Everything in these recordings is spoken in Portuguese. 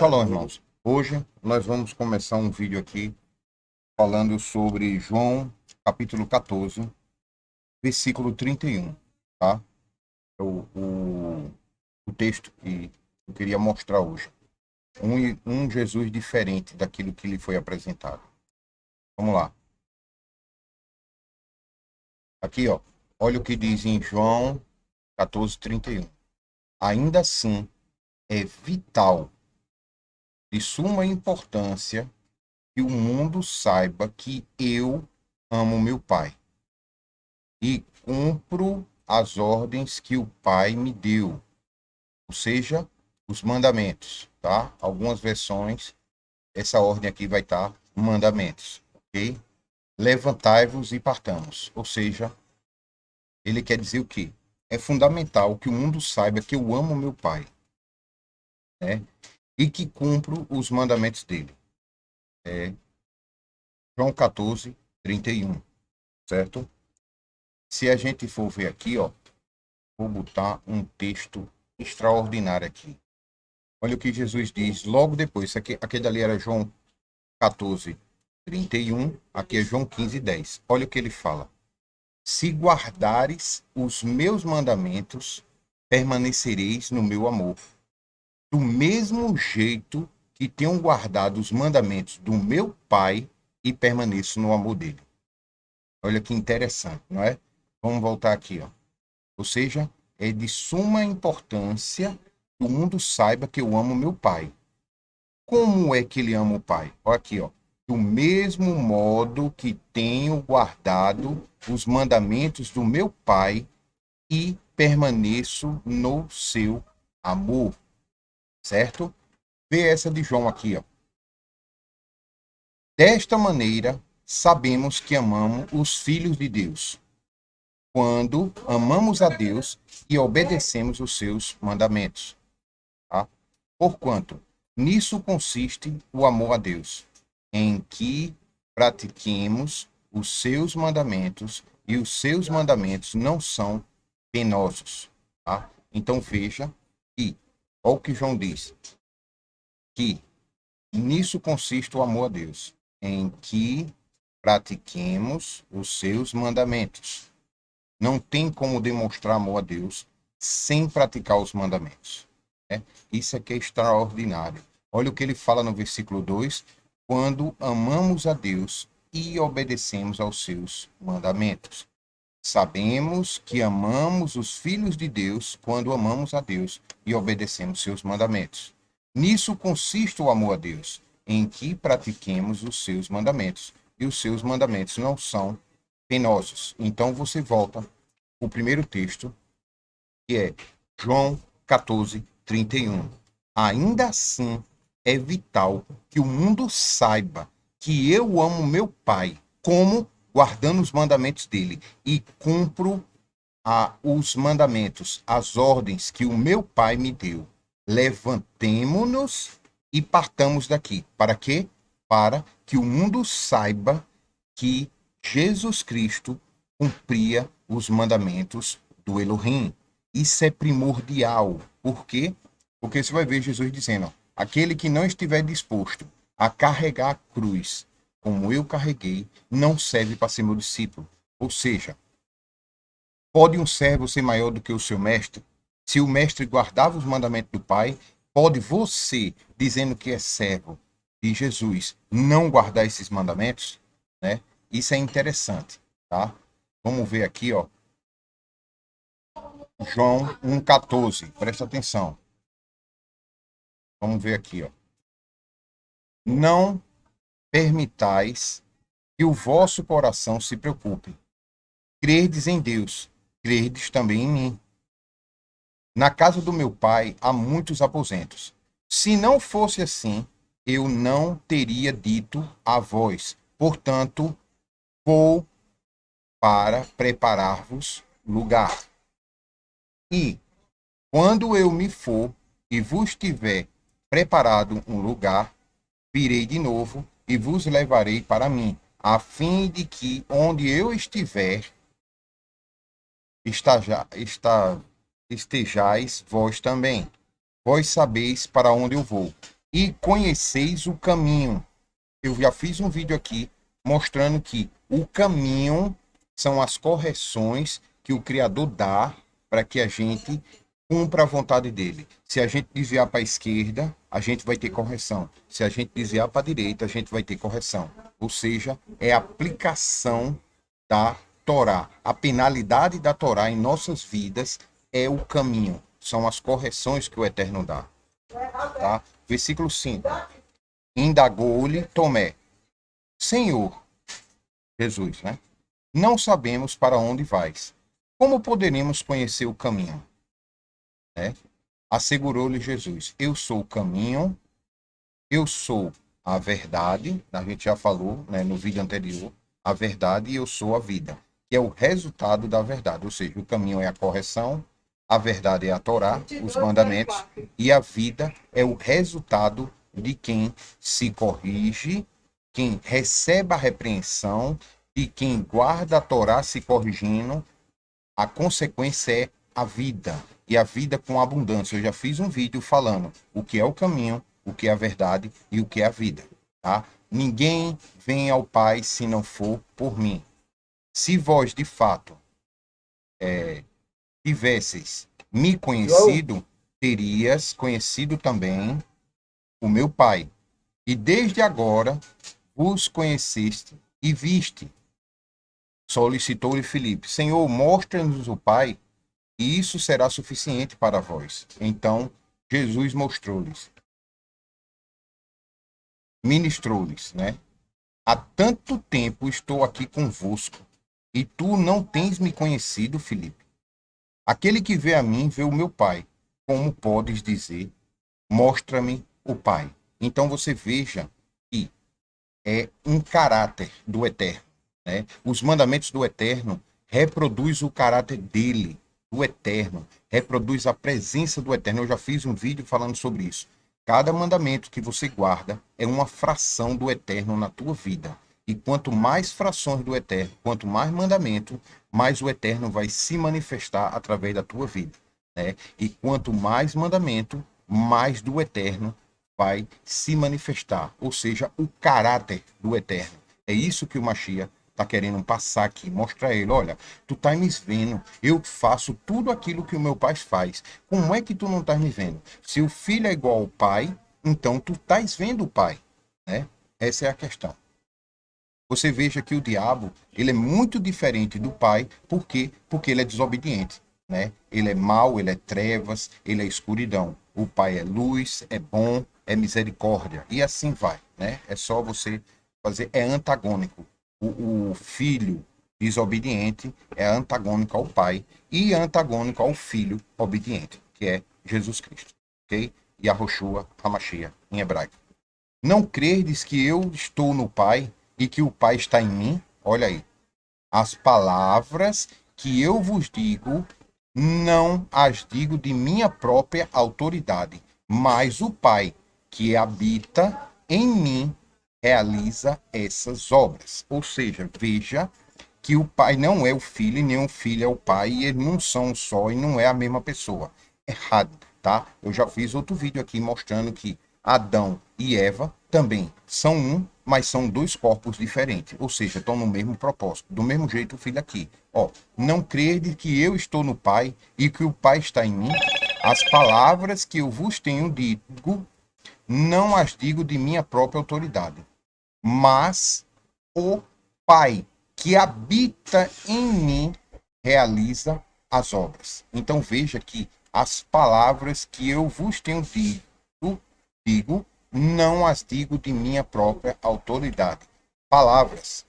Shalom, irmãos. Hoje nós vamos começar um vídeo aqui falando sobre João, capítulo 14, versículo 31, tá? É o texto que eu queria mostrar hoje. Um Jesus diferente daquilo que lhe foi apresentado. Vamos lá. Aqui, ó. Olha o que diz em João 14, 31. Ainda assim, é vital, de suma importância, que o mundo saiba que eu amo meu Pai e cumpro as ordens que o Pai me deu, ou seja, os mandamentos, tá? Algumas versões, essa ordem aqui vai estar mandamentos, ok? Levantai-vos e partamos, ou seja, ele quer dizer o quê? É fundamental que o mundo saiba que eu amo meu Pai, né? E que cumpro os mandamentos dele. É João 14, 31, certo? Se a gente for ver aqui, ó, vou botar um texto extraordinário aqui. Olha o que Jesus diz logo depois. Aquele ali era João 14, 31. Aqui é João 15, 10. Olha o que ele fala. Se guardares os meus mandamentos, permanecereis no meu amor. Do mesmo jeito que tenho guardado os mandamentos do meu Pai e permaneço no amor dele. Olha que interessante, não é? Vamos voltar aqui, ó. Ou seja, é de suma importância que o mundo saiba que eu amo meu Pai. Como é que ele ama o Pai? Olha aqui, ó. Do mesmo modo que tenho guardado os mandamentos do meu Pai e permaneço no seu amor. Certo? Vê essa de João aqui, ó. Desta maneira, sabemos que amamos os filhos de Deus, quando amamos a Deus e obedecemos os seus mandamentos. Tá? Porquanto, nisso consiste o amor a Deus, em que pratiquemos os seus mandamentos, e os seus mandamentos não são penosos. Tá? Então veja que, olha o que João diz, que nisso consiste o amor a Deus, em que pratiquemos os seus mandamentos. Não tem como demonstrar amor a Deus sem praticar os mandamentos. Né? Isso aqui é extraordinário. Olha o que ele fala no versículo 2: quando amamos a Deus e obedecemos aos seus mandamentos. Sabemos que amamos os filhos de Deus quando amamos a Deus e obedecemos seus mandamentos. Nisso consiste o amor a Deus, em que pratiquemos os seus mandamentos. E os seus mandamentos não são penosos. Então você volta o primeiro texto, que é João 14, 31. Ainda assim, é vital que o mundo saiba que eu amo meu Pai, como guardando os mandamentos dele, e cumpro os mandamentos, as ordens que o meu Pai me deu. Levantemo-nos e partamos daqui. Para quê? Para que o mundo saiba que Jesus Cristo cumpria os mandamentos do Elohim. Isso é primordial. Por quê? Porque você vai ver Jesus dizendo, ó, aquele que não estiver disposto a carregar a cruz, como eu carreguei, não serve para ser meu discípulo. Ou seja, pode um servo ser maior do que o seu mestre? Se o mestre guardava os mandamentos do Pai, pode você, dizendo que é servo de Jesus, não guardar esses mandamentos? Né? Isso é interessante, tá? Vamos ver aqui, ó. João 1,14. Presta atenção. Vamos ver aqui, ó. Não permitais que o vosso coração se preocupe. Credes em Deus, credes também em mim. Na casa do meu pai há muitos aposentos. Se não fosse assim, eu não teria dito a vós. Portanto, vou para preparar-vos lugar. E, quando eu me for e vos tiver preparado um lugar, virei de novo e vos levarei para mim, a fim de que onde eu estiver, estejais vós também. Vós sabeis para onde eu vou. e conheceis o caminho. Eu já fiz um vídeo aqui mostrando que o caminho são as correções que o Criador dá para que a gente cumpra a vontade dele. Se a gente desviar para a esquerda, a gente vai ter correção. Se a gente desviar para a direita, a gente vai ter correção. Ou seja, é a aplicação da Torá. A penalidade da Torá em nossas vidas é o caminho. São as correções que o Eterno dá. Tá? Versículo 5. Indagou-lhe Tomé: Senhor, Jesus, né? Não sabemos para onde vais. Como poderemos conhecer o caminho? Né? Assegurou-lhe Jesus: Eu sou o caminho, eu sou a verdade. A gente já falou, né, no vídeo anterior, a verdade, e eu sou a vida, que é o resultado da verdade. Ou seja, o caminho é a correção, a verdade é a Torá, os mandamentos, e a vida é o resultado de quem se corrige, quem recebe a repreensão, e quem guarda a Torá se corrigindo. A consequência é a vida, e a vida com abundância. Eu já fiz um vídeo falando o que é o caminho, o que é a verdade e o que é a vida, tá? Ninguém vem ao Pai se não for por mim. Se vós, de fato, tivesseis me conhecido, terias conhecido também o meu Pai. E desde agora vos conheceste e viste. Solicitou-lhe Filipe: Senhor, mostra-nos o Pai, e isso será suficiente para vós. Então Jesus mostrou-lhes, ministrou-lhes, né? Há tanto tempo estou aqui convosco, e tu não tens me conhecido, Filipe. Aquele que vê a mim, vê o meu Pai. Como podes dizer, mostra-me o Pai? Então você veja que é um caráter do Eterno, né? Os mandamentos do Eterno reproduz o caráter dele, do Eterno, reproduz a presença do Eterno. Eu já fiz um vídeo falando sobre isso. Cada mandamento que você guarda é uma fração do Eterno na tua vida. E quanto mais frações do Eterno, quanto mais mandamento, mais o Eterno vai se manifestar através da tua vida, né? E quanto mais mandamento, mais do Eterno vai se manifestar, ou seja, o caráter do Eterno. É isso que o Mashiach está querendo passar aqui, mostrar a ele: olha, tu estás me vendo, eu faço tudo aquilo que o meu pai faz. Como é que tu não estás me vendo? Se o filho é igual ao pai, então tu estás vendo o pai, né? Essa é a questão. Você veja que o diabo, ele é muito diferente do pai. Por quê? Porque ele é desobediente, né? Ele é mau, ele é trevas, ele é escuridão. O pai é luz, é bom, é misericórdia. E assim vai, né? É só você fazer, é antagônico. O filho desobediente é antagônico ao pai e antagônico ao filho obediente, que é Jesus Cristo, ok? E a Yahushua HaMashiach, em hebraico. Não credes que eu estou no Pai e que o Pai está em mim? Olha aí. As palavras que eu vos digo, não as digo de minha própria autoridade, mas o Pai que habita em mim realiza essas obras. Ou seja, veja que o Pai não é o Filho e nem o Filho é o Pai, e eles não são um só e não é a mesma pessoa. Errado, tá? Eu já fiz outro vídeo aqui mostrando que Adão e Eva também são um, mas são dois corpos diferentes, ou seja, estão no mesmo propósito. Do mesmo jeito o filho aqui. Ó, não crede que eu estou no Pai e que o Pai está em mim? As palavras que eu vos tenho dito, não as digo de minha própria autoridade, mas o Pai que habita em mim realiza as obras. Então veja que as palavras que eu vos tenho dito, digo, não as digo de minha própria autoridade. Palavras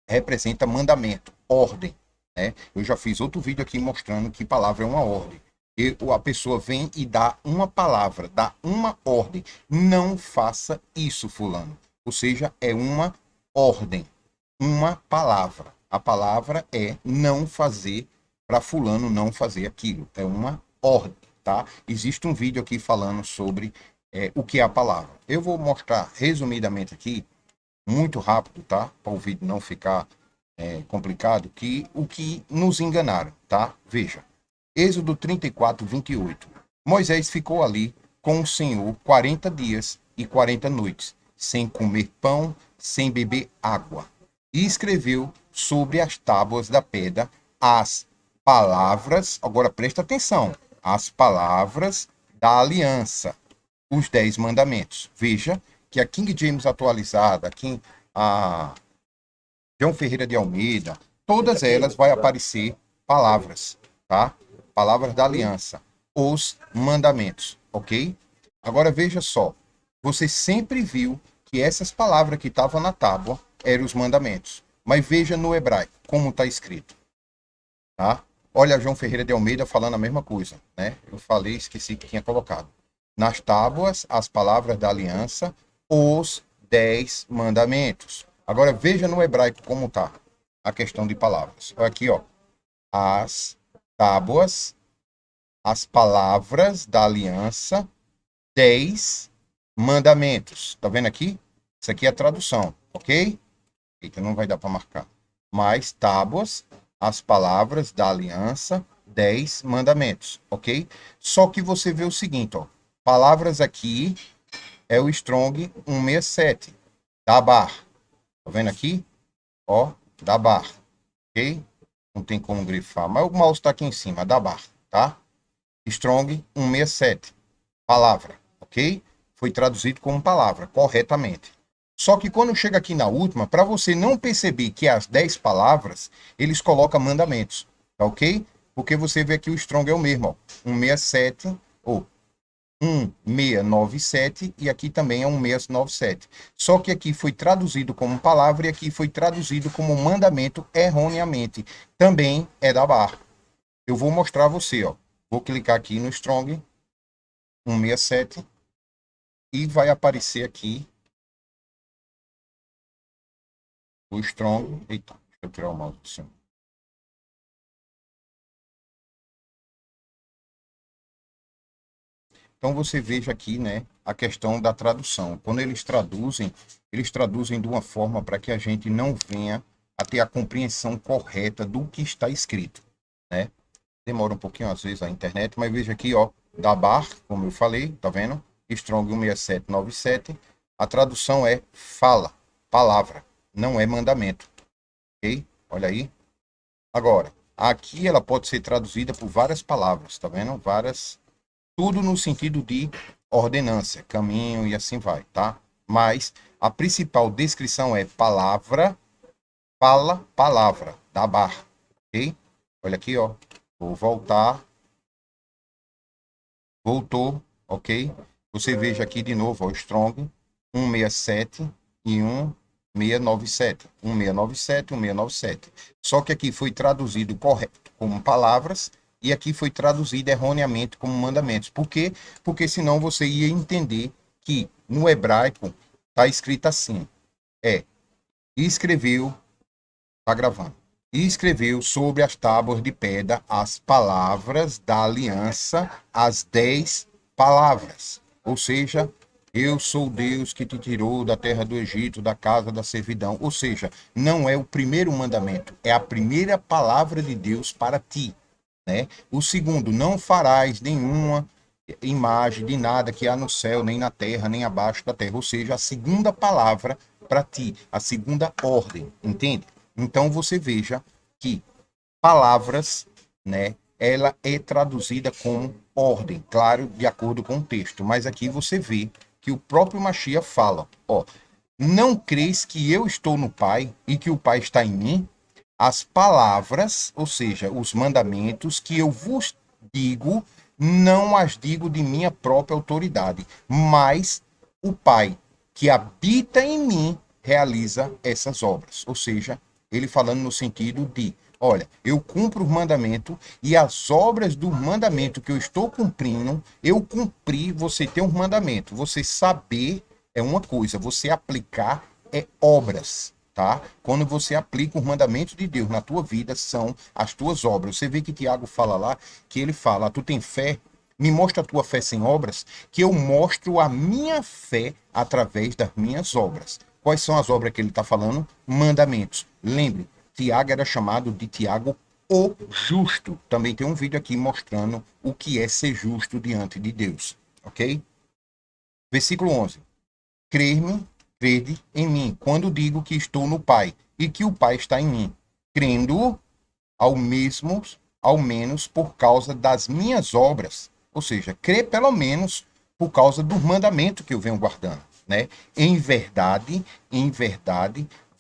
representa mandamento, ordem, né? Eu já fiz outro vídeo aqui mostrando que palavra é uma ordem. E a pessoa vem e dá uma palavra, dá uma ordem. Não faça isso, fulano. Ou seja, é uma ordem, uma palavra. A palavra é não fazer, para fulano não fazer aquilo. É uma ordem, tá? Existe um vídeo aqui falando sobre o que é a palavra. Eu vou mostrar resumidamente aqui, muito rápido, tá? Para o vídeo não ficar complicado, que o que nos enganaram, tá? Veja. Êxodo 34, 28. Moisés ficou ali com o Senhor 40 dias e 40 noites, sem comer pão, sem beber água. E escreveu sobre as tábuas da pedra as palavras, agora presta atenção, as palavras da aliança, os 10 mandamentos. Veja que a King James atualizada, aqui a João Ferreira de Almeida, todas elas vai aparecer palavras, tá? Palavras da aliança, os mandamentos, ok? Agora veja só, você sempre viu que essas palavras que estavam na tábua eram os mandamentos, mas veja no hebraico como está escrito, tá? Olha João Ferreira de Almeida falando a mesma coisa, né? Eu falei, esqueci que tinha colocado. Nas tábuas, as palavras da aliança, os 10 mandamentos. Agora veja no hebraico como tá a questão de palavras. Olha aqui, ó. As tábuas, as palavras da aliança, 10 mandamentos. Tá vendo aqui? Isso aqui é a tradução, ok? Eita, não vai dar para marcar. Mais tábuas, as palavras da aliança, 10 mandamentos, ok? Só que você vê o seguinte, ó. Palavras aqui é o Strong 167, Dabar. Tá vendo aqui? Ó, Dabar, ok? Não tem como grifar, mas o mouse tá aqui em cima, Dabar, tá? Strong 167, palavra, ok? Foi traduzido como palavra, corretamente. Só que quando chega aqui na última, para você não perceber que as 10 palavras, eles colocam mandamentos, tá ok? Porque você vê aqui o Strong é o mesmo, ó, 167, ou 1697 e aqui também é 1697. Só que aqui foi traduzido como palavra e aqui foi traduzido como mandamento erroneamente. Também é da barra. Eu vou mostrar a você, ó. Vou clicar aqui no Strong 167 e vai aparecer aqui o Strong. Eita, deixa eu tirar o mouse do cima. Então você veja aqui, né, a questão da tradução. Quando eles traduzem de uma forma para que a gente não venha a ter a compreensão correta do que está escrito, né? Demora um pouquinho às vezes a internet, mas veja aqui, ó, Dabar, como eu falei, tá vendo? Strong 16797. A tradução é fala, palavra, não é mandamento, ok? Olha aí. Agora, aqui ela pode ser traduzida por várias palavras, tá vendo? Várias, tudo no sentido de ordenância, caminho e assim vai, tá? Mas a principal descrição é palavra, fala, palavra, Dabar, ok? Olha aqui, ó. Vou voltar. Voltou, ok? Você veja aqui de novo, ó, Strong 167 e 1697. 1697, 1697. Só que aqui foi traduzido correto como palavras e aqui foi traduzido erroneamente como mandamentos. Por quê? Porque senão você ia entender que no hebraico está escrito assim. E escreveu, tá gravando. E escreveu sobre as tábuas de pedra as palavras da aliança, as 10 palavras. Ou seja, eu sou Deus que te tirou da terra do Egito, da casa da servidão. Ou seja, não é o primeiro mandamento, é a primeira palavra de Deus para ti, né? O segundo, não farás nenhuma imagem de nada que há no céu, nem na terra, nem abaixo da terra. Ou seja, a segunda palavra para ti, a segunda ordem, entende? Então você veja que palavras, né, ela é traduzida como ordem, claro, de acordo com o texto, mas aqui você vê que o próprio Machia fala, ó, não crês que eu estou no Pai e que o Pai está em mim? As palavras, ou seja, os mandamentos que eu vos digo, não as digo de minha própria autoridade, mas o Pai que habita em mim realiza essas obras. Ou seja, ele falando no sentido de, olha, eu cumpro o mandamento e as obras do mandamento que eu estou cumprindo, eu cumpri, você ter um mandamento, você saber é uma coisa, você aplicar é obras, tá? Quando você aplica os mandamentos de Deus na tua vida, são as tuas obras. Você vê que Tiago fala lá, que ele fala, tu tem fé? Me mostra a tua fé sem obras, que eu mostro a minha fé através das minhas obras. Quais são as obras que ele está falando? Mandamentos. Lembre, Tiago era chamado de Tiago o justo. Também tem um vídeo aqui mostrando o que é ser justo diante de Deus, ok? Versículo 11. Crede em mim, quando digo que estou no Pai, e que o Pai está em mim, crendo ao menos por causa das minhas obras. Ou seja, crê pelo menos por causa do mandamento que eu venho guardando, né? Em verdade,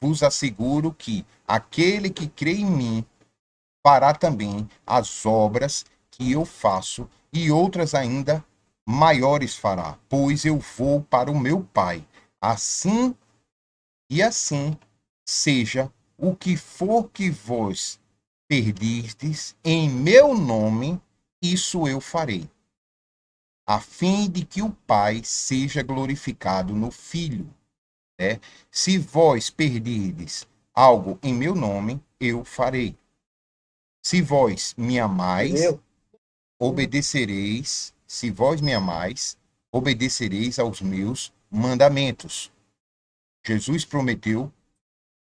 vos asseguro que aquele que crê em mim fará também as obras que eu faço e outras ainda maiores fará, pois eu vou para o meu Pai. Assim assim seja o que for que vós perdirdes em meu nome, isso eu farei, a fim de que o Pai seja glorificado no Filho. Né? Se vós perdirdes algo em meu nome, eu farei. Se vós me amais, obedecereis. Se vós me amais, obedecereis aos meus mandamentos. Jesus prometeu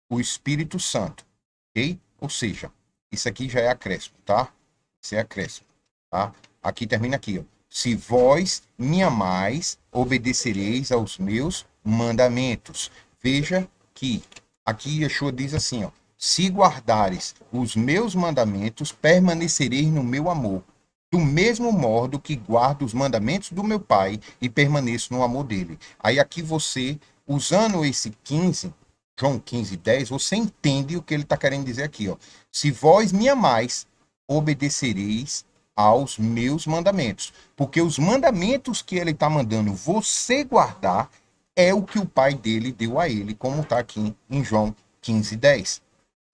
o Espírito Santo, ok? Ou seja, isso aqui já é acréscimo, tá? Isso é acréscimo, tá? Aqui termina aqui, ó. Se vós me amais, obedecereis aos meus mandamentos. Veja que aqui Yeshua diz assim, ó: se guardares os meus mandamentos, permanecereis no meu amor, do mesmo modo que guardo os mandamentos do meu Pai e permaneço no amor dele. Aí aqui você, usando esse 15, João 15:10, você entende o que ele está querendo dizer aqui, ó. Se vós me amais, obedecereis aos meus mandamentos. Porque os mandamentos que ele está mandando você guardar é o que o pai dele deu a ele, como está aqui em João 15:10.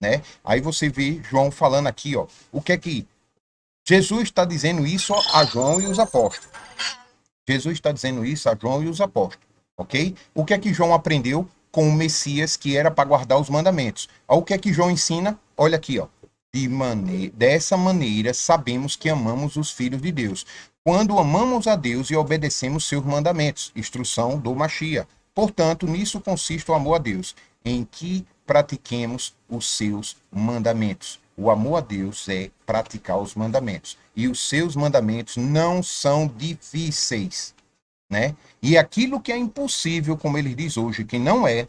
Né? Aí você vê João falando aqui, ó, o que é que Jesus está dizendo isso a João e os apóstolos. Jesus está dizendo isso a João e os apóstolos, ok? O que é que João aprendeu com o Messias que era para guardar os mandamentos? O que é que João ensina? Olha aqui, ó. Dessa maneira sabemos que amamos os filhos de Deus, quando amamos a Deus e obedecemos seus mandamentos, instrução do Machia. Portanto, nisso consiste o amor a Deus, em que pratiquemos os seus mandamentos. O amor a Deus é praticar os mandamentos. E os seus mandamentos não são difíceis, né? E aquilo que é impossível, como ele diz hoje, que não é,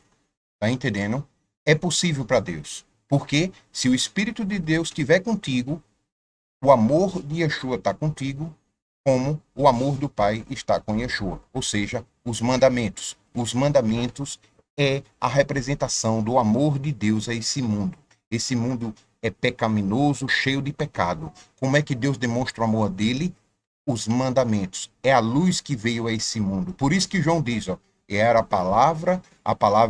tá entendendo? É possível para Deus. Porque se o Espírito de Deus estiver contigo, o amor de Yeshua está contigo, como o amor do Pai está com Yeshua. Ou seja, os mandamentos. Os mandamentos é a representação do amor de Deus a esse mundo. Esse mundo é pecaminoso, cheio de pecado. Como é que Deus demonstra o amor dele? Os mandamentos. É a luz que veio a esse mundo. Por isso que João diz, ó, era a palavra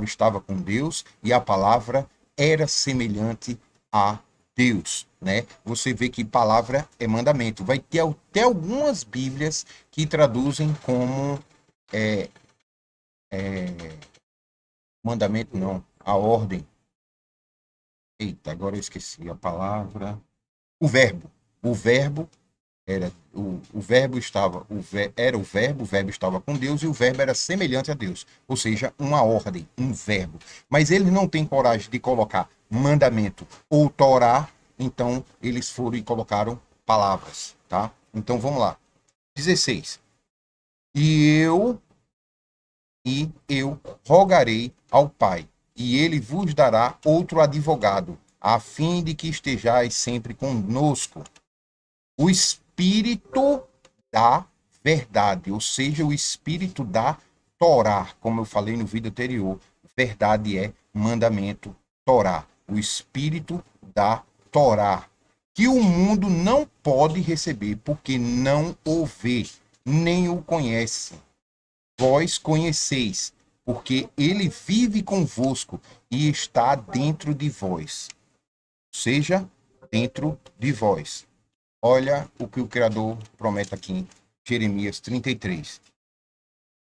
estava com Deus e a palavra era semelhante a Deus, né? Você vê que palavra é mandamento. Vai ter até algumas Bíblias que traduzem como mandamento, não, a ordem. Eita, agora eu esqueci a palavra. O verbo. O verbo era o verbo estava era o verbo estava com Deus e o verbo era semelhante a Deus, ou seja, uma ordem, um verbo. Mas eles não têm coragem de colocar mandamento ou Torá, então eles foram e colocaram palavras, tá? Então vamos lá. 16. E eu rogarei ao Pai, e ele vos dará outro advogado, a fim de que estejais sempre conosco, o Espírito da verdade, ou seja, o Espírito da Torá, como eu falei no vídeo anterior. Verdade é mandamento, Torá, o Espírito da Torá, que o mundo não pode receber, porque não o vê, nem o conhece. Vós conheceis, porque ele vive convosco e está dentro de vós. Ou seja, dentro de vós. Olha o que o Criador promete aqui em Jeremias 33.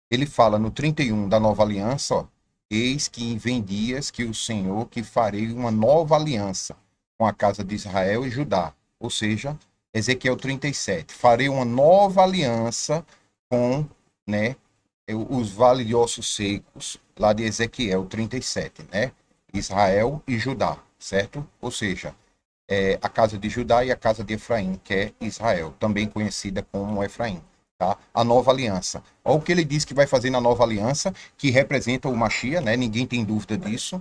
Ele fala no 31 da nova aliança, ó, eis que vem dias que o Senhor que farei uma nova aliança com a casa de Israel e Judá. Ou seja, Ezequiel 37. Farei uma nova aliança com, né, os vales de ossos secos, lá de Ezequiel 37, né? Israel e Judá, certo? Ou seja, a casa de Judá e a casa de Efraim, que é Israel, também conhecida como Efraim. tá? A nova aliança. Olha o que ele diz que vai fazer na nova aliança, que representa o Mashiach, né? Ninguém tem dúvida disso.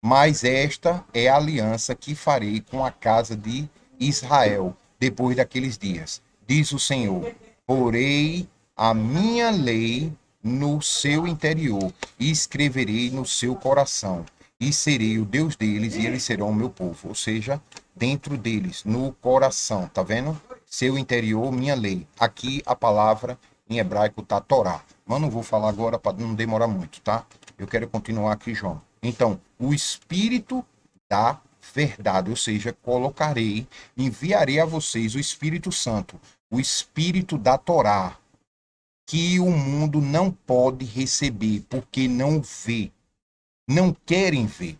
Mas esta é a aliança que farei com a casa de Israel depois daqueles dias. Diz o Senhor: porei a minha lei no seu interior e escreverei no seu coração. E serei o Deus deles e eles serão o meu povo. Ou seja, dentro deles, no coração. Tá vendo? Seu interior, minha lei. Aqui a palavra em hebraico tá Torá. Mas não vou falar agora para não demorar muito, tá? Eu quero continuar aqui, João. Então, o Espírito da verdade, ou seja, colocarei, enviarei a vocês o Espírito Santo, o Espírito da Torá, que o mundo não pode receber, porque não vê, não querem ver,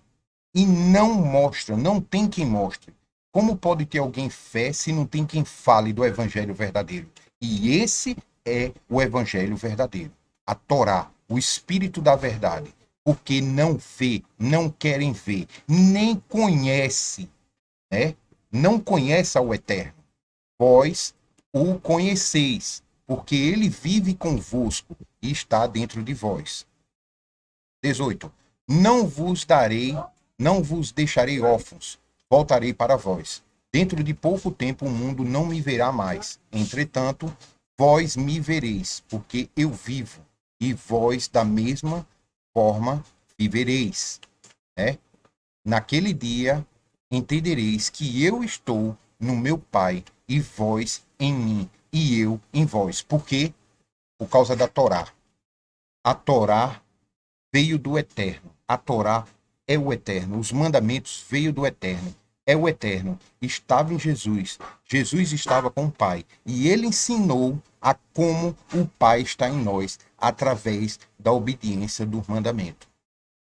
e não mostra, não tem quem mostre. Como pode ter alguém fé se não tem quem fale do Evangelho verdadeiro? E esse é o Evangelho verdadeiro, a Torá, o Espírito da verdade, porque não vê, não querem ver, nem conhece, né? Não conhece ao Eterno. Vós o conheceis, porque ele vive convosco e está dentro de vós. 18. Não vos darei, não vos deixarei órfãos, voltarei para vós. Dentro de pouco tempo o mundo não me verá mais. Entretanto, vós me vereis, porque eu vivo, e vós da mesma forma vivereis. Né? Naquele dia entendereis que eu estou no meu Pai, e vós em mim, e eu em vós. Por quê? Por causa da Torá. A Torá veio do Eterno. A Torá é o Eterno. Os mandamentos veio do Eterno. É o Eterno. Estava em Jesus. Jesus estava com o Pai. E ele ensinou a como o Pai está em nós, através da obediência do mandamento.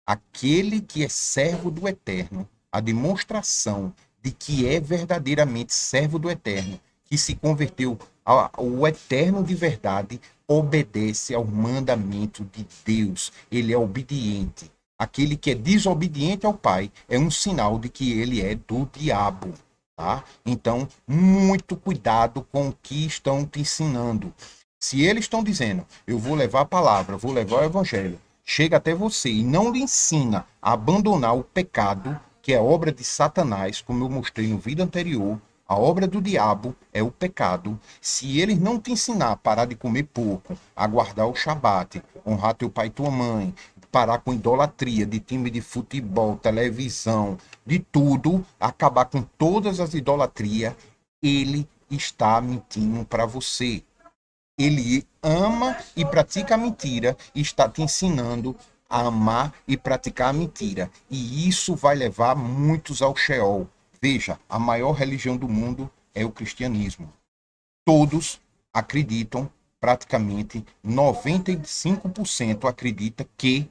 Aquele que é servo do Eterno, a demonstração de que é verdadeiramente servo do Eterno, que se converteu ao Eterno de verdade, obedece ao mandamento de Deus. Ele é obediente. Aquele que é desobediente ao Pai é um sinal de que ele é do diabo. Tá? Então, muito cuidado com o que estão te ensinando. Se eles estão dizendo, eu vou levar a palavra, vou levar o evangelho, chega até você e não lhe ensina a abandonar o pecado, que é obra de Satanás, como eu mostrei no vídeo anterior, a obra do diabo é o pecado. Se eles não te ensinar a parar de comer pouco, a guardar o Shabat, honrar teu pai e tua mãe, parar com idolatria de time de futebol, televisão, de tudo, acabar com todas as idolatrias, ele está mentindo para você. Ele ama e pratica a mentira e está te ensinando a amar e praticar a mentira. E isso vai levar muitos ao Sheol. Veja, a maior religião do mundo é o cristianismo. Todos acreditam, praticamente 95% acredita que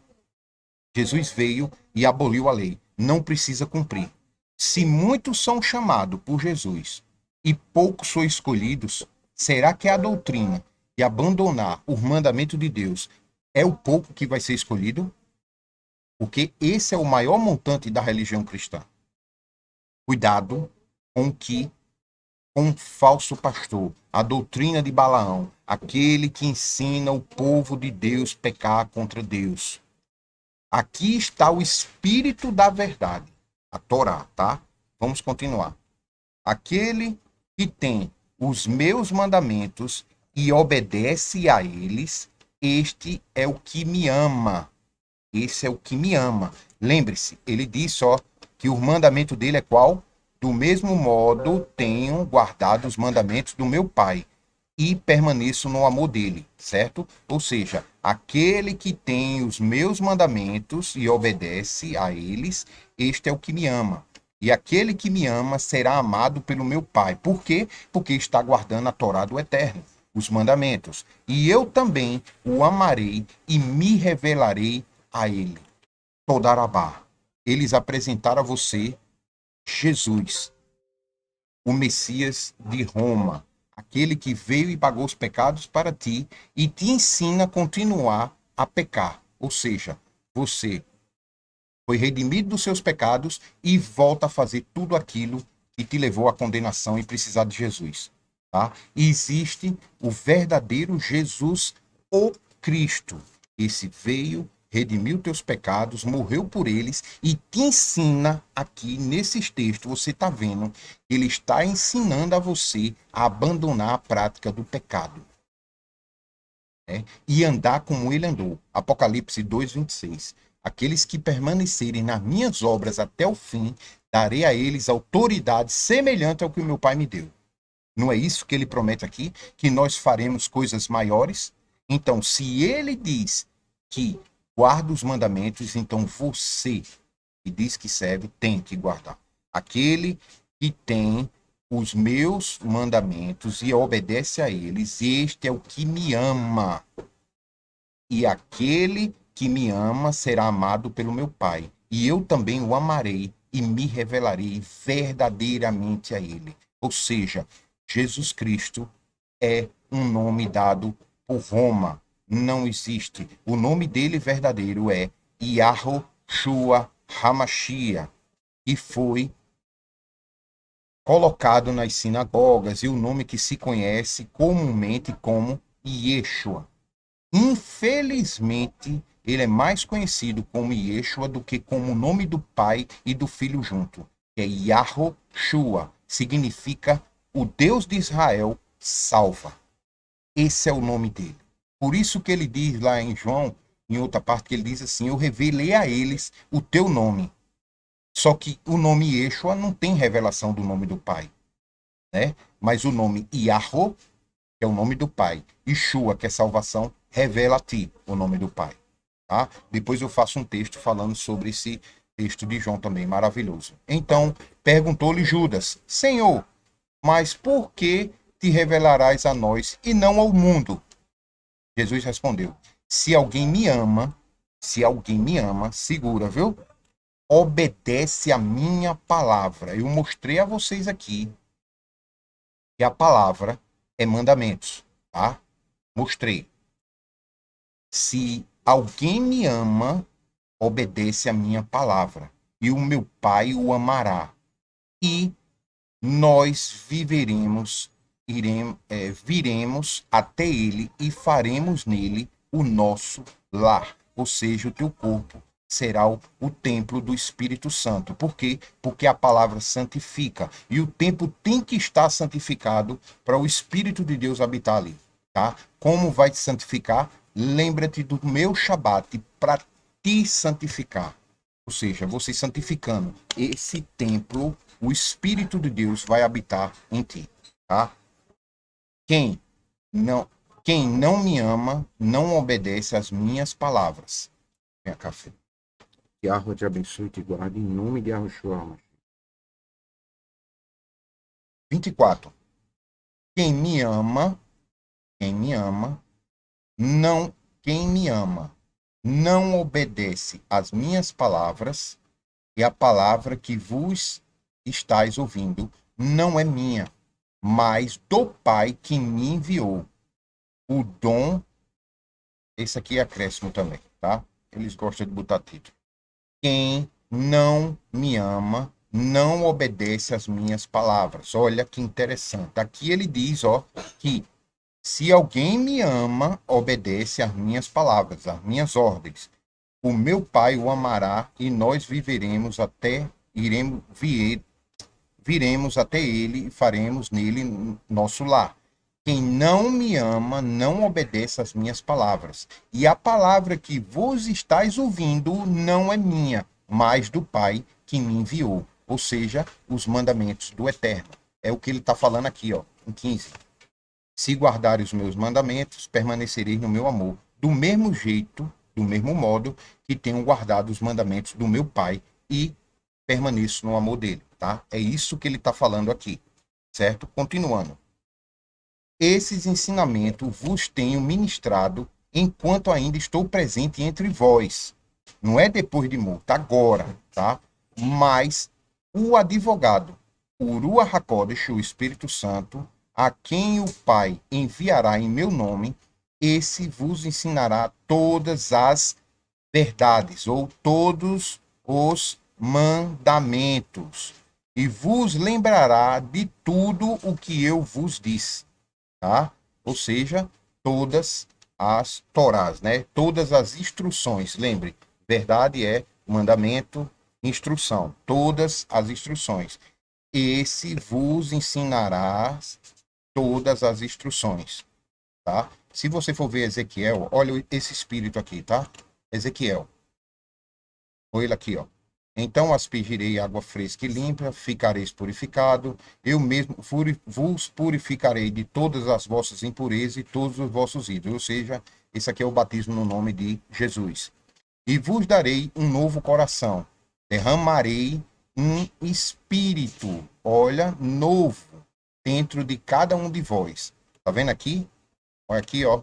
Jesus veio e aboliu a lei. Não precisa cumprir. Se muitos são chamados por Jesus e poucos são escolhidos, será que a doutrina de abandonar o mandamento de Deus é o pouco que vai ser escolhido? Porque esse é o maior montante da religião cristã. Cuidado com um falso pastor, a doutrina de Balaão, aquele que ensina o povo de Deus pecar contra Deus. Aqui está o Espírito da verdade, a Torá, tá? Vamos continuar. Aquele que tem os meus mandamentos e obedece a eles, este é o que me ama. Esse é o que me ama. Lembre-se, ele diz só que o mandamento dele é qual? Do mesmo modo tenho guardado os mandamentos do meu Pai e permaneço no amor dele, certo? Ou seja, aquele que tem os meus mandamentos e obedece a eles, este é o que me ama. E aquele que me ama será amado pelo meu Pai. Por quê? Porque está guardando a Torá do Eterno, os mandamentos. E eu também o amarei e me revelarei a ele. Todarabá. Eles apresentaram a você Jesus, o Messias de Roma, aquele que veio e pagou os pecados para ti e te ensina a continuar a pecar. Ou seja, você foi redimido dos seus pecados e volta a fazer tudo aquilo que te levou à condenação e precisar de Jesus. tá? Existe o verdadeiro Jesus, o Cristo. Esse veio, redimiu teus pecados, morreu por eles e te ensina aqui nesses textos, você está vendo, ele está ensinando a você a abandonar a prática do pecado, né? E andar como ele andou. Apocalipse 2:26. Aqueles que permanecerem nas minhas obras até o fim, darei a eles autoridade semelhante ao que o meu Pai me deu. Não é isso que ele promete aqui? Que nós faremos coisas maiores? Então, se ele diz que guarda os mandamentos, então você que diz que serve tem que guardar. Aquele que tem os meus mandamentos e obedece a eles, este é o que me ama. E aquele que me ama será amado pelo meu Pai. E eu também o amarei e me revelarei verdadeiramente a ele. Ou seja, Jesus Cristo é um nome dado por Roma. Não existe. O nome dele verdadeiro é Yahushua Hamashia, e foi colocado nas sinagogas, e o nome que se conhece comumente como Yeshua. Infelizmente, ele é mais conhecido como Yeshua do que como o nome do Pai e do Filho junto, que é Yahushua, significa o Deus de Israel salva. Esse é o nome dele. Por isso que ele diz lá em João, em outra parte, que ele diz assim: eu revelei a eles o teu nome. Só que o nome Yeshua não tem revelação do nome do Pai, né? Mas o nome Yahô, que é o nome do Pai, e Shua, que é salvação, revela a ti o nome do Pai. Tá? Depois eu faço um texto falando sobre esse texto de João também, maravilhoso. Então, perguntou-lhe Judas: Senhor, mas por que te revelarás a nós e não ao mundo? Jesus respondeu: se alguém me ama, segura, viu? Obedece a minha palavra. Eu mostrei a vocês aqui que a palavra é mandamentos, tá? Mostrei. Se alguém me ama, obedece a minha palavra, e o meu Pai o amará, e nós viremos até ele e faremos nele o nosso lar, ou seja, o teu corpo será o templo do Espírito Santo. Por quê? Porque a palavra santifica, e o templo tem que estar santificado para o Espírito de Deus habitar ali, tá? Como vai te santificar? Lembra-te do meu Shabat para te santificar. Ou seja, você santificando esse templo, o Espírito de Deus vai habitar em ti, tá? Quem não, quem não me ama, não obedece às minhas palavras. Venha cá, filho. Que a Arroa te abençoe e te guarde em nome de Yahushua. 24. Quem me ama, quem me ama, não, quem me ama, não obedece às minhas palavras, e a palavra que vos estáis ouvindo não é minha, mas do Pai que me enviou. O dom, esse aqui é acréscimo também, tá? Eles gostam de botar título. Quem não me ama, não obedece às minhas palavras. Olha que interessante. Aqui ele diz, ó, que se alguém me ama, obedece às minhas palavras, às minhas ordens. O meu Pai o amará e nós viremos até ele e faremos nele nosso lar. Quem não me ama não obedece às minhas palavras. E a palavra que vos estáis ouvindo não é minha, mas do Pai que me enviou. Ou seja, os mandamentos do Eterno. É o que ele está falando aqui, ó, em 15. Se guardares os meus mandamentos, permanecereis no meu amor. Do mesmo jeito, do mesmo modo que tenho guardado os mandamentos do meu Pai e permaneço no amor dele, tá? É isso que ele está falando aqui, certo? Continuando. Esses ensinamentos vos tenho ministrado enquanto ainda estou presente entre vós. Não é depois de morto, agora, tá? Mas o advogado, o Ruach HaKodesh, o Espírito Santo, a quem o Pai enviará em meu nome, esse vos ensinará todas as verdades, ou todos os mandamentos, e vos lembrará de tudo o que eu vos disse, tá? Ou seja, todas as Torás, né? Todas as instruções. Lembre, verdade é mandamento, instrução. Todas as instruções. Esse vos ensinará todas as instruções, tá? Se você for ver Ezequiel, olha esse espírito aqui, tá? Ezequiel. Olha ele aqui, ó. Então aspergirei água fresca e limpa, ficareis purificado, eu mesmo vos purificarei de todas as vossas impurezas e todos os vossos ídolos. Ou seja, esse aqui é o batismo no nome de Jesus. E vos darei um novo coração, derramarei um espírito, olha, novo, dentro de cada um de vós. Tá vendo aqui? Olha aqui, ó.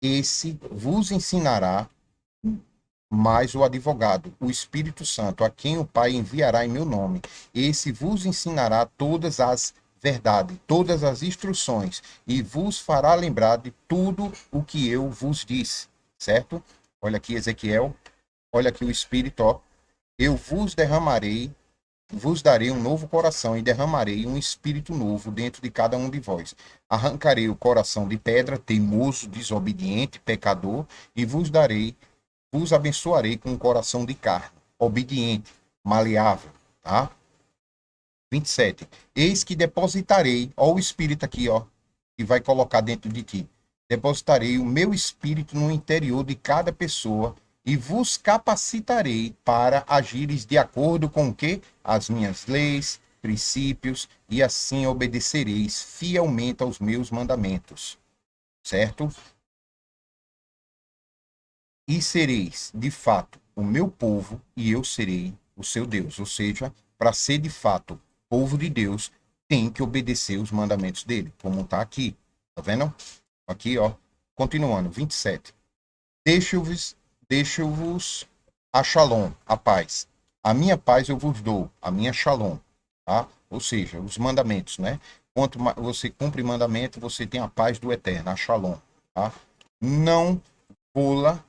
Esse vos ensinará mais o advogado, o Espírito Santo, a quem o Pai enviará em meu nome. Esse vos ensinará todas as verdades, todas as instruções, e vos fará lembrar de tudo o que eu vos disse. Certo? Olha aqui, Ezequiel. Olha aqui o Espírito, ó. Eu vos derramarei, vos darei um novo coração e derramarei um espírito novo dentro de cada um de vós. Arrancarei o coração de pedra, teimoso, desobediente, pecador, e vos abençoarei com um coração de carne, obediente, maleável, tá? 27. Eis que depositarei, ó o espírito aqui, ó, que vai colocar dentro de ti. Depositarei o meu espírito no interior de cada pessoa e vos capacitarei para agires de acordo com o que? As minhas leis, princípios, e assim obedecereis fielmente aos meus mandamentos. Certo? E sereis, de fato, o meu povo, e eu serei o seu Deus. Ou seja, para ser de fato povo de Deus, tem que obedecer os mandamentos dele, como está aqui. Tá vendo? Aqui, ó. Continuando, 27. Deixo-vos a shalom, a paz. A minha paz eu vos dou, a minha shalom. Tá? Ou seja, os mandamentos, né? Quanto você cumpre mandamento, você tem a paz do eterno, a shalom. Tá? Não pula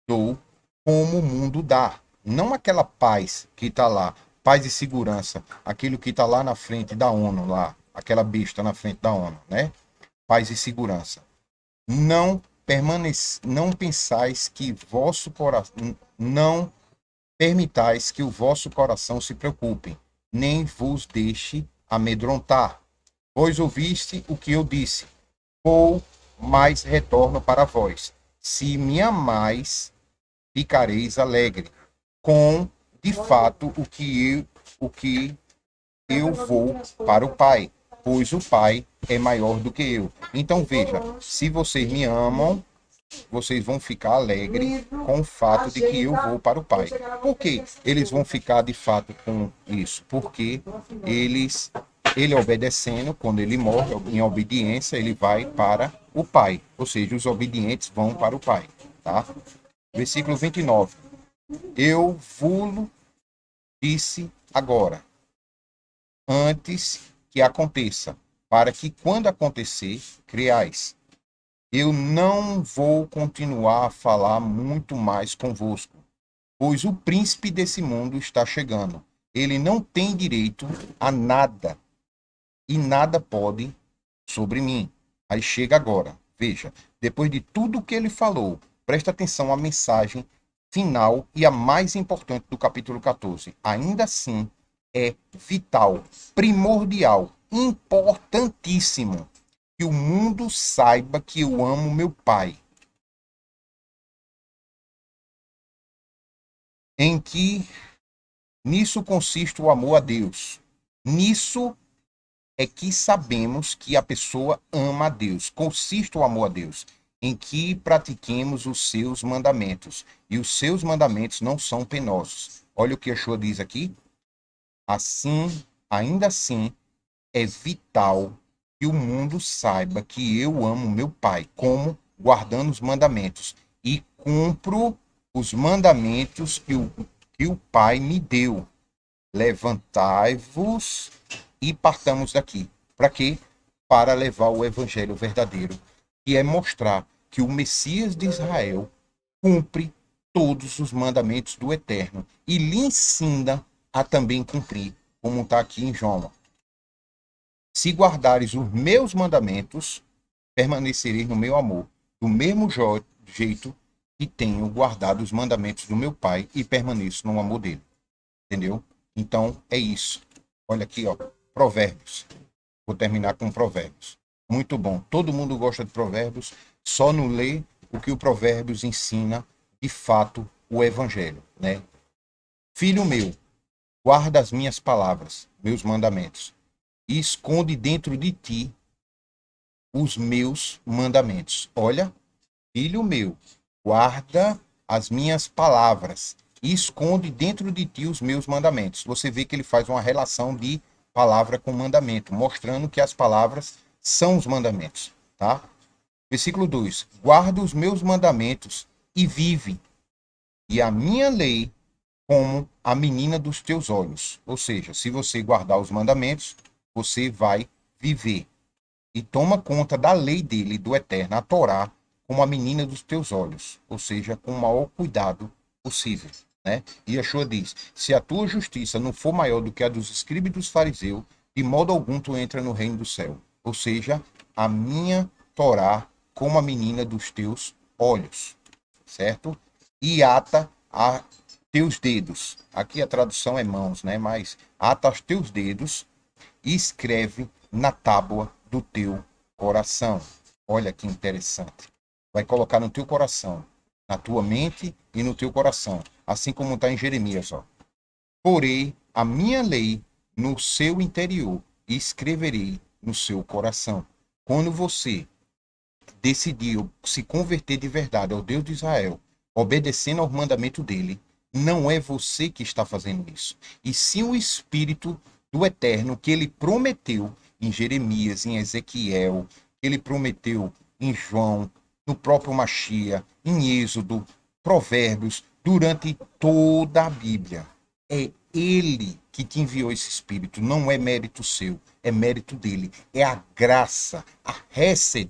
dou como o mundo dá. Não aquela paz que está lá, paz e segurança, aquilo que está lá na frente da ONU, lá, aquela besta na frente da ONU, né? Paz e segurança. Não pensais que vosso coração, não permitais que o vosso coração se preocupe, nem vos deixe amedrontar. Pois ouviste o que eu disse, vou, mais retorno para vós. Se me amais, ficareis alegre com, de fato, o que eu vou para o Pai, pois o Pai é maior do que eu. Então veja, se vocês me amam, vocês vão ficar alegres com o fato de que eu vou para o Pai. Por que eles vão ficar de fato com isso? Porque ele obedecendo, quando ele morre em obediência, ele vai para o Pai. Ou seja, os obedientes vão para o Pai. Tá? Versículo 29. Eu vos disse agora, antes que aconteça, para que quando acontecer, creais. Eu não vou continuar a falar muito mais convosco, pois o príncipe desse mundo está chegando. Ele não tem direito a nada, e nada pode sobre mim. Aí chega agora. Veja, depois de tudo que ele falou, presta atenção à mensagem final e a mais importante do capítulo 14. Ainda assim, é vital, primordial, importantíssimo que o mundo saiba que eu amo meu Pai. Em que nisso consiste o amor a Deus. Nisso é que sabemos que a pessoa ama a Deus. Consiste o amor a Deus, em que pratiquemos os seus mandamentos. E os seus mandamentos não são penosos. Olha o que Yeshua diz aqui. Assim, ainda assim, é vital que o mundo saiba que eu amo meu Pai, como guardando os mandamentos. E cumpro os mandamentos que o Pai me deu. Levantai-vos e partamos daqui. Para quê? Para levar o evangelho verdadeiro, que é mostrar que o Messias de Israel cumpre todos os mandamentos do Eterno e lhe ensina a também cumprir, como está aqui em João. Se guardares os meus mandamentos, permanecereis no meu amor, do mesmo jeito que tenho guardado os mandamentos do meu Pai e permaneço no amor dele. Entendeu? Então, é isso. Olha aqui, ó, Provérbios. Vou terminar com Provérbios. Muito bom. Todo mundo gosta de Provérbios, só não lê o que o Provérbios ensina, de fato, o Evangelho, né? Filho meu, guarda as minhas palavras, meus mandamentos, e esconde dentro de ti os meus mandamentos. Olha, filho meu, guarda as minhas palavras e esconde dentro de ti os meus mandamentos. Você vê que ele faz uma relação de palavra com mandamento, mostrando que as palavras são os mandamentos, tá? Versículo 2: guarda os meus mandamentos e vive, e a minha lei como a menina dos teus olhos. Ou seja, se você guardar os mandamentos, você vai viver. E toma conta da lei dele, do eterno, a Torá, como a menina dos teus olhos. Ou seja, com o maior cuidado possível. Né? E Yeshua diz: se a tua justiça não for maior do que a dos escribas e dos fariseus, de modo algum tu entra no reino do céu. Ou seja, a minha Torá como a menina dos teus olhos. Certo? E ata a teus dedos. Aqui a tradução é mãos, né? Mas ata os teus dedos e escreve na tábua do teu coração. Olha que interessante. Vai colocar no teu coração, na tua mente e no teu coração. Assim como está em Jeremias, ó. Porei a minha lei no seu interior e escreverei no seu coração. Quando você decidiu se converter de verdade ao Deus de Israel, obedecendo ao mandamento dele, não é você que está fazendo isso, e sim o Espírito do Eterno que ele prometeu em Jeremias, em Ezequiel, que ele prometeu em João, no próprio Machia, em Êxodo, Provérbios, durante toda a Bíblia. É ele que te enviou esse Espírito, não é mérito seu, é mérito dele, é a graça, a Hesed,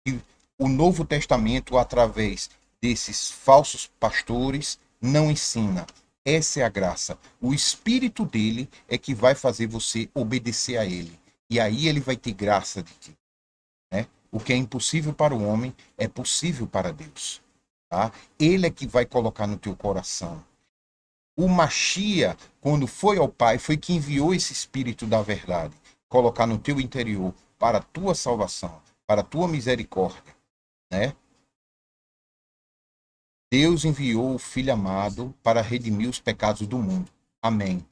que o Novo Testamento, através desses falsos pastores, não ensina. Essa é a graça. O Espírito dele é que vai fazer você obedecer a ele. E aí ele vai ter graça de ti. Né? O que é impossível para o homem é possível para Deus. Tá? Ele é que vai colocar no teu coração. O Machia, quando foi ao Pai, foi que enviou esse Espírito da verdade, colocar no teu interior para a tua salvação, para a tua misericórdia. Né? Deus enviou o Filho amado para redimir os pecados do mundo. Amém.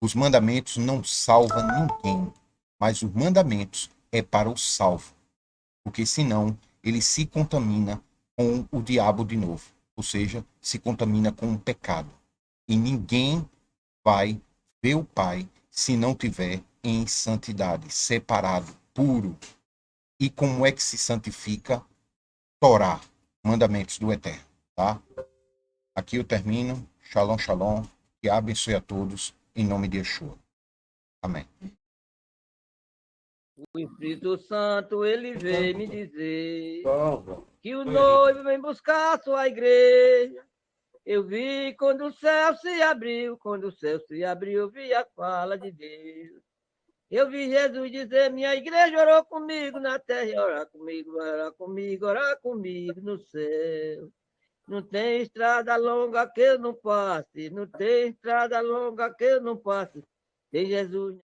Os mandamentos não salvam ninguém, mas os mandamentos é para o salvo, porque senão ele se contamina com o diabo de novo, ou seja, se contamina com o pecado. E ninguém vai ver o Pai se não tiver em santidade, separado, puro. E como é que se santifica? Torá, mandamentos do Eterno, tá? Aqui eu termino. Shalom, shalom. Que abençoe a todos em nome de Yeshua. Amém. O Espírito Santo, ele veio me dizer que o noivo vem buscar a sua igreja. Eu vi quando o céu se abriu, quando o céu se abriu, eu vi a fala de Deus. Eu vi Jesus dizer, minha igreja orou comigo na terra, orar comigo no céu. Não tem estrada longa que eu não passe, não tem estrada longa que eu não passe. Tem Jesus